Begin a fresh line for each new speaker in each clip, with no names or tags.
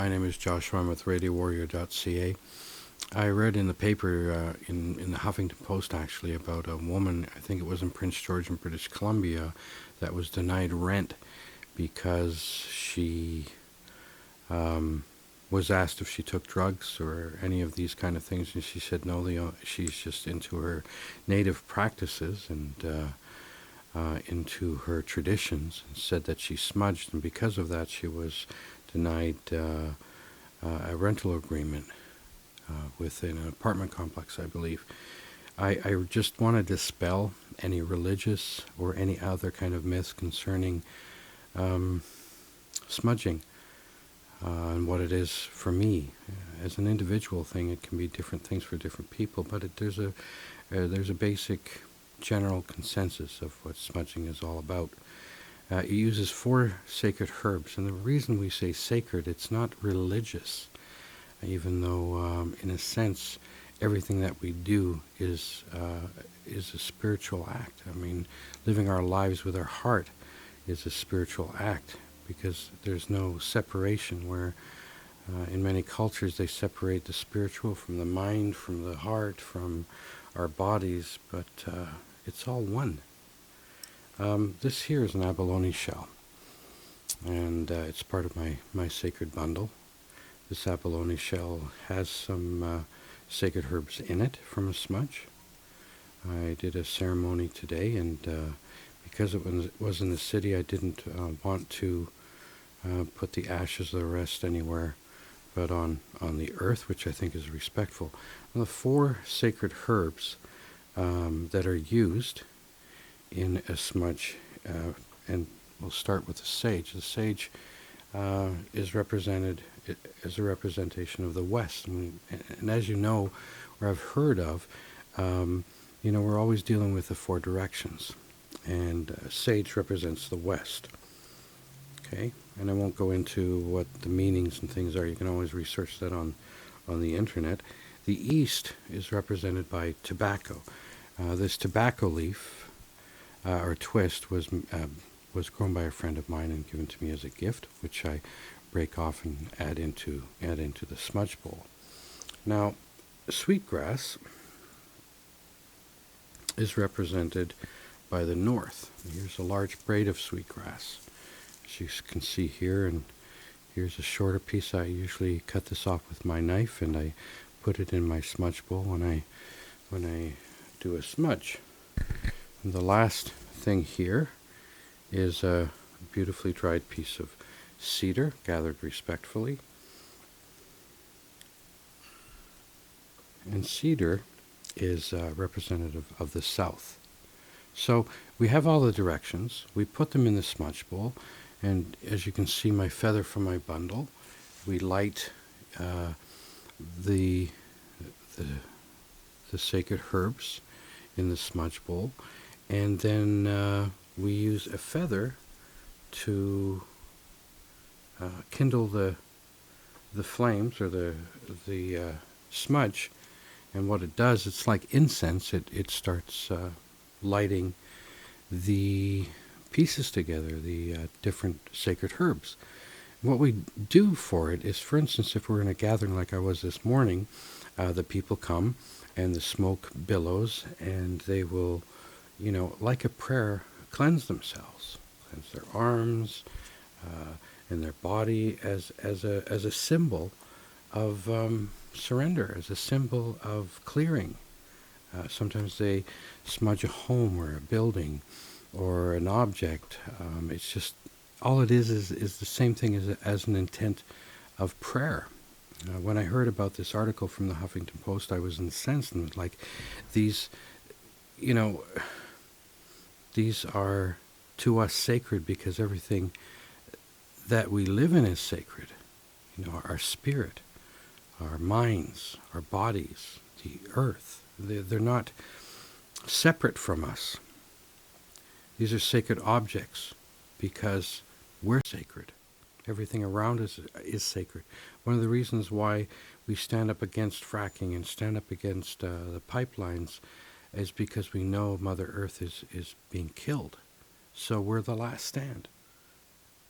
My name is Joshua. I'm with RadioWarrior.ca. I read in the paper, in the Huffington Post actually, about a woman, I think it was in Prince George in British Columbia, that was denied rent because she was asked if she took drugs or any of these kind of things, and she said no, she's just into her native practices and into her traditions, and said that she smudged, and because of that she was denied a rental agreement within an apartment complex, I believe. I just want to dispel any religious or any other kind of myths concerning smudging and what it is for me. As an individual thing, it can be different things for different people, but there's a basic general consensus of what smudging is all about. It uses 4 sacred herbs, and the reason we say sacred, it's not religious, even though, in a sense, everything that we do is a spiritual act. I mean, living our lives with our heart is a spiritual act, because there's no separation where, in many cultures, they separate the spiritual from the mind, from the heart, from our bodies, but it's all one. This here is an abalone shell, and it's part of my sacred bundle. This abalone shell has some sacred herbs in it from a smudge. I did a ceremony today, and because it was in the city, I didn't want to put the ashes of the rest anywhere but on the earth, which I think is respectful. Well, the 4 sacred herbs that are used in a smudge, and we'll start with the sage. The sage is represented as a representation of the West, and as you know, or I've heard of, we're always dealing with the 4 directions, and sage represents the West. Okay, and I won't go into what the meanings and things are. You can always research that on the internet. The East is represented by tobacco. This tobacco leaf or twist was grown by a friend of mine and given to me as a gift, which I break off and add into the smudge bowl. Now, sweetgrass is represented by the north. Here's a large braid of sweetgrass, as you can see here, and here's a shorter piece. I usually cut this off with my knife, and I put it in my smudge bowl when I do a smudge. And the last thing here is a beautifully dried piece of cedar, gathered respectfully. And cedar is representative of the south. So we have all the directions. We put them in the smudge bowl, and as you can see, my feather from my bundle, we light the sacred herbs in the smudge bowl, and then we use a feather to kindle the flames or the smudge. And what it does, it's like incense. It starts lighting the pieces together, the different sacred herbs. What we do for it is, for instance, if we're in a gathering like I was this morning, the people come and the smoke billows, and they will, like a prayer, cleanse themselves, cleanse their arms and their body as a symbol of surrender, as a symbol of clearing. Sometimes they smudge a home or a building or an object. It's just, all it is the same thing as an intent of prayer. When I heard about this article from the Huffington Post, I was incensed and was like, these are to us sacred because everything that we live in is sacred. Our spirit, our minds, our bodies, the earth. They're not separate from us. These are sacred objects because we're sacred. Everything around us is sacred. One of the reasons why we stand up against fracking and stand up against the pipelines is because we know Mother Earth is being killed. So we're the last stand.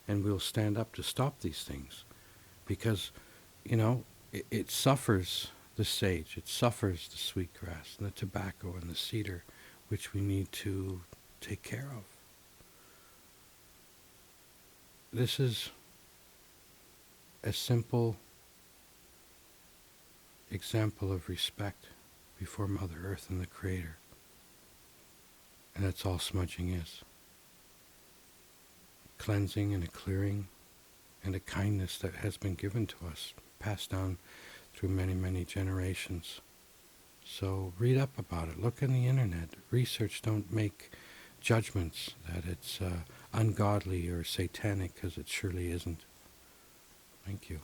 And we'll stand up to stop these things because, you know, it suffers the sage, it suffers the sweetgrass and the tobacco and the cedar, which we need to take care of. This is a simple example of respect before Mother Earth and the Creator. And that's all smudging is. Cleansing and a clearing and a kindness that has been given to us, passed down through many, many generations. So read up about it. Look on the internet. Research. Don't make judgments that it's ungodly or satanic, because it surely isn't. Thank you.